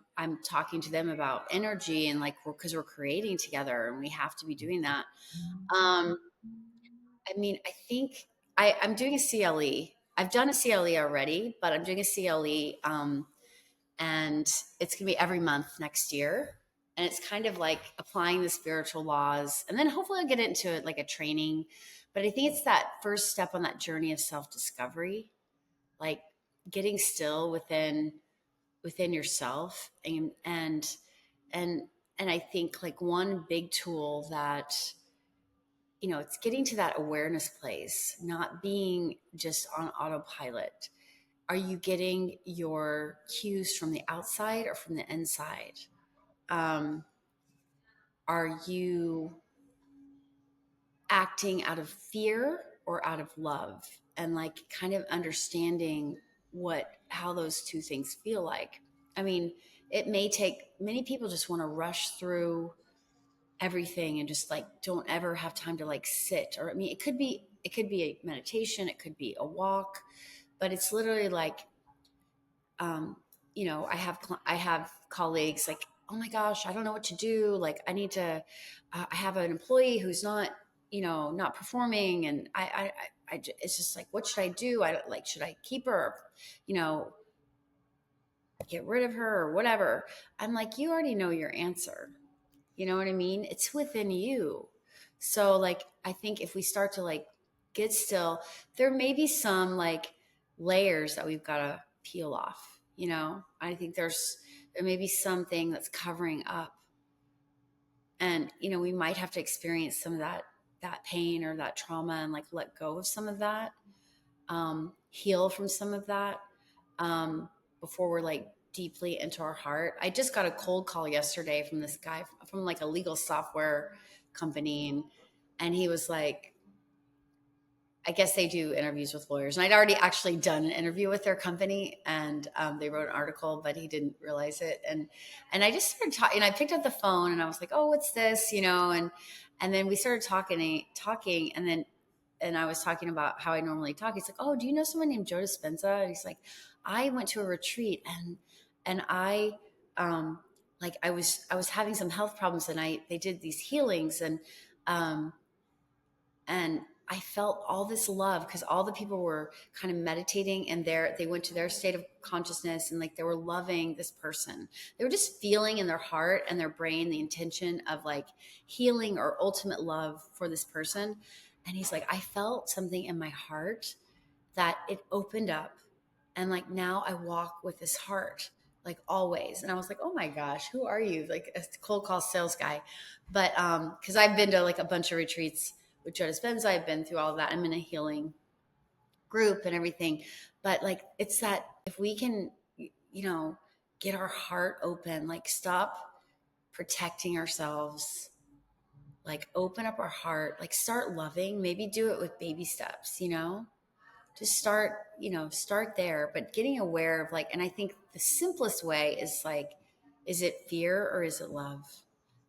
talking to them about energy, and like because we're creating together and we have to be doing that. um I mean, I think I'm doing a CLE. I've done a CLE already, but I'm doing a CLE and it's going to be every month next year. And it's kind of like applying the spiritual laws. And then hopefully I'll get into it like a training. But I think it's that first step on that journey of self-discovery, like getting still within yourself. And and I think like one big tool that, it's getting to that awareness place, not being just on autopilot. Are you getting your cues from the outside or from the inside? Um, are you acting out of fear or out of love? And like kind of understanding how those two things feel like. I mean, it may take, many people just want to rush through everything and just like don't ever have time to like sit. Or I mean, it could be a meditation, it could be a walk, but it's literally like, um, I have colleagues like, oh my gosh, I don't know what to do. Like I need to, I have an employee who's not, not performing. And it's just like, what should I do? Should I keep her, you know, get rid of her or whatever? I'm like, you already know your answer. You know what I mean? It's within you. So like, I think if we start to like get still, there may be some like layers that we've got to peel off. I think there may be something that's covering up, and, we might have to experience some of that pain or that trauma and like let go of some of that, heal from some of that, before we're like deeply into our heart. I just got a cold call yesterday from this guy from like a legal software company, and he was like, I guess they do interviews with lawyers, and I'd already actually done an interview with their company, and they wrote an article, but he didn't realize it. And I just started talking, and I picked up the phone, and I was like, "Oh, what's this?" And then we started talking, and I was talking about how I normally talk. He's like, "Oh, do you know someone named Joe Dispenza?" And he's like, "I went to a retreat, and I like I was having some health problems, and they did these healings, um, and I felt all this love because all the people were kind of meditating, and they went to their state of consciousness, and like they were loving this person. They were just feeling in their heart and their brain the intention of like healing or ultimate love for this person." And he's like, "I felt something in my heart that it opened up, and like now I walk with this heart like always." And I was like, "Oh my gosh, who are you?" Like a cold call sales guy. But because I've been to like a bunch of retreats with Joe Dispenza, I've been through all of that. I'm in a healing group and everything. But like it's that if we can, get our heart open, like stop protecting ourselves, like open up our heart, like start loving, maybe do it with baby steps, just start there, but getting aware of like, and I think the simplest way is like, is it fear or is it love?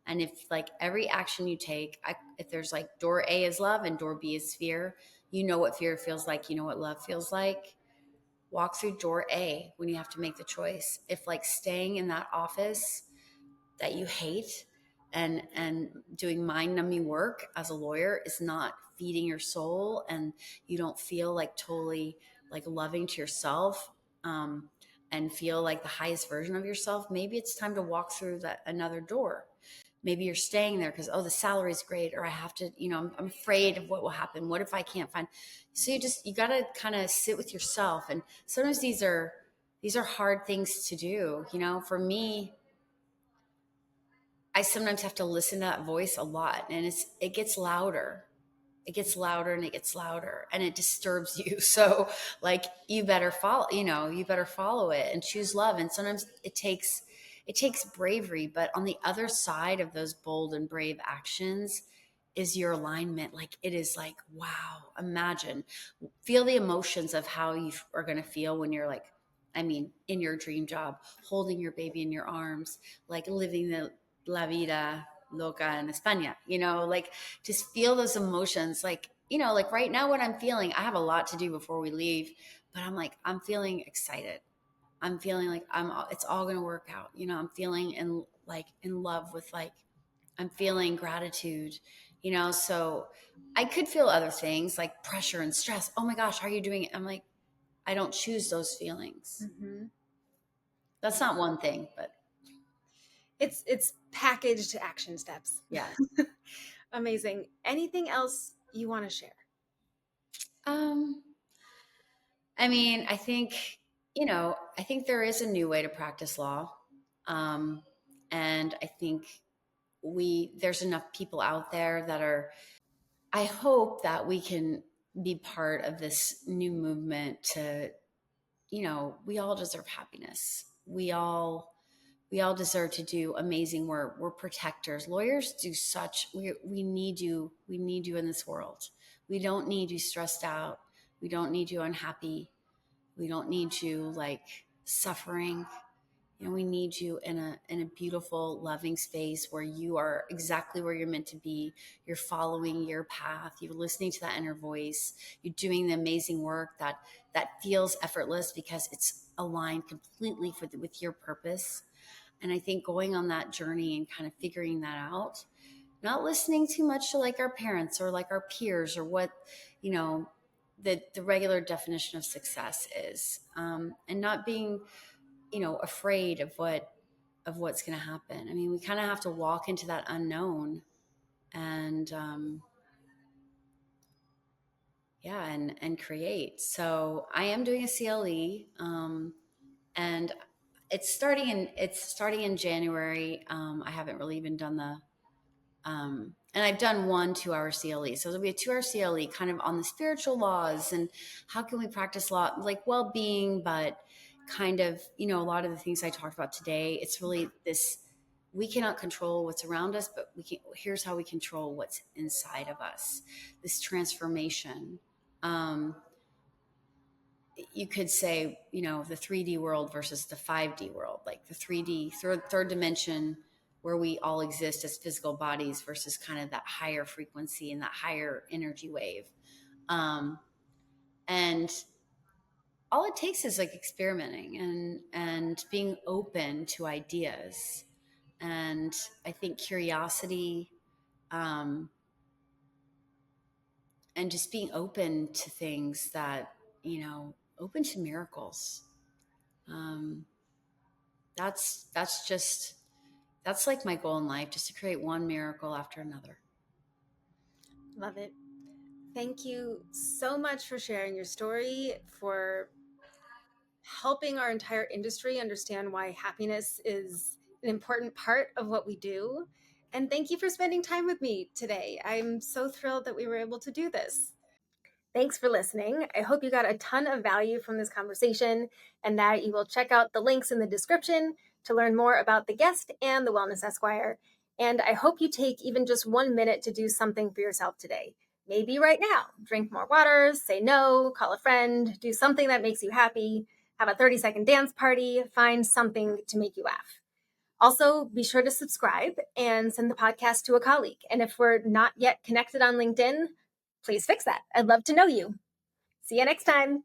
And if like every action you take, if there's like door A is love and door B is fear, you know what fear feels like, you know what love feels like. Walk through door A when you have to make the choice. If like staying in that office that you hate and doing mind numbing work as a lawyer is not feeding your soul, and you don't feel like totally like loving to yourself, and feel like the highest version of yourself, maybe it's time to walk through that another door. Maybe you're staying there because, oh, the salary's great, or I have to, I'm afraid of what will happen. What if I can't find? So you got to kind of sit with yourself. And sometimes these are hard things to do. For me, I sometimes have to listen to that voice a lot, and it gets louder. It gets louder and it gets louder, and it disturbs you. So like you better follow it and choose love. And sometimes it takes bravery, but on the other side of those bold and brave actions is your alignment. Like it is like, wow, imagine, feel the emotions of how you are going to feel when you're like, in your dream job, holding your baby in your arms, like living the la vida loca in España, like just feel those emotions. Like, like right now what I'm feeling, I have a lot to do before we leave, but I'm feeling excited. I'm feeling like it's all going to work out. I'm feeling in love with like, I'm feeling gratitude, so I could feel other things like pressure and stress. Oh my gosh, how are you doing it? I'm like, I don't choose those feelings. Mm-hmm. That's not one thing, but It's packaged action steps. yeah. Amazing. Anything else you want to share? Um, I mean, I think, I think there is a new way to practice law. Um, and I think there's enough people out there that are, I hope that we can be part of this new movement to, we all deserve happiness. We all deserve to do amazing work. We're protectors. Lawyers do we need you. We need you in this world. We don't need you stressed out. We don't need you unhappy. We don't need you like suffering. We need you in a beautiful, loving space where you are exactly where you're meant to be. You're following your path. You're listening to that inner voice. You're doing the amazing work that feels effortless because it's aligned completely with your purpose. And I think going on that journey and kind of figuring that out, not listening too much to like our parents or like our peers or what, the regular definition of success is, and not being, afraid of what's going to happen. I mean, we kind of have to walk into that unknown and, and create. So I am doing a CLE, and it's starting in January. I haven't really even done and I've done 1 2-hour CLE. So it'll be a 2-hour CLE kind of on the spiritual laws and how can we practice law, like well-being, but kind of, a lot of the things I talked about today. It's really this, we cannot control what's around us, but here's how we control what's inside of us, this transformation. Um, you could say, the 3D world versus the 5D world, like the 3D, third dimension where we all exist as physical bodies versus kind of that higher frequency and that higher energy wave. And all it takes is like experimenting and being open to ideas. And I think curiosity, um, and just being open to things that, open to miracles. Um, that's like my goal in life, just to create one miracle after another. Love it. Thank you so much for sharing your story, for helping our entire industry understand why happiness is an important part of what we do. And thank you for spending time with me today. I'm so thrilled that we were able to do this. Thanks for listening. I hope you got a ton of value from this conversation and that you will check out the links in the description to learn more about the guest and the Wellness Esquire. And I hope you take even just 1 minute to do something for yourself today. Maybe right now, drink more water, say no, call a friend, do something that makes you happy, have a 30-second dance party, find something to make you laugh. Also, be sure to subscribe and send the podcast to a colleague. And if we're not yet connected on LinkedIn, please fix that. I'd love to know you. See you next time.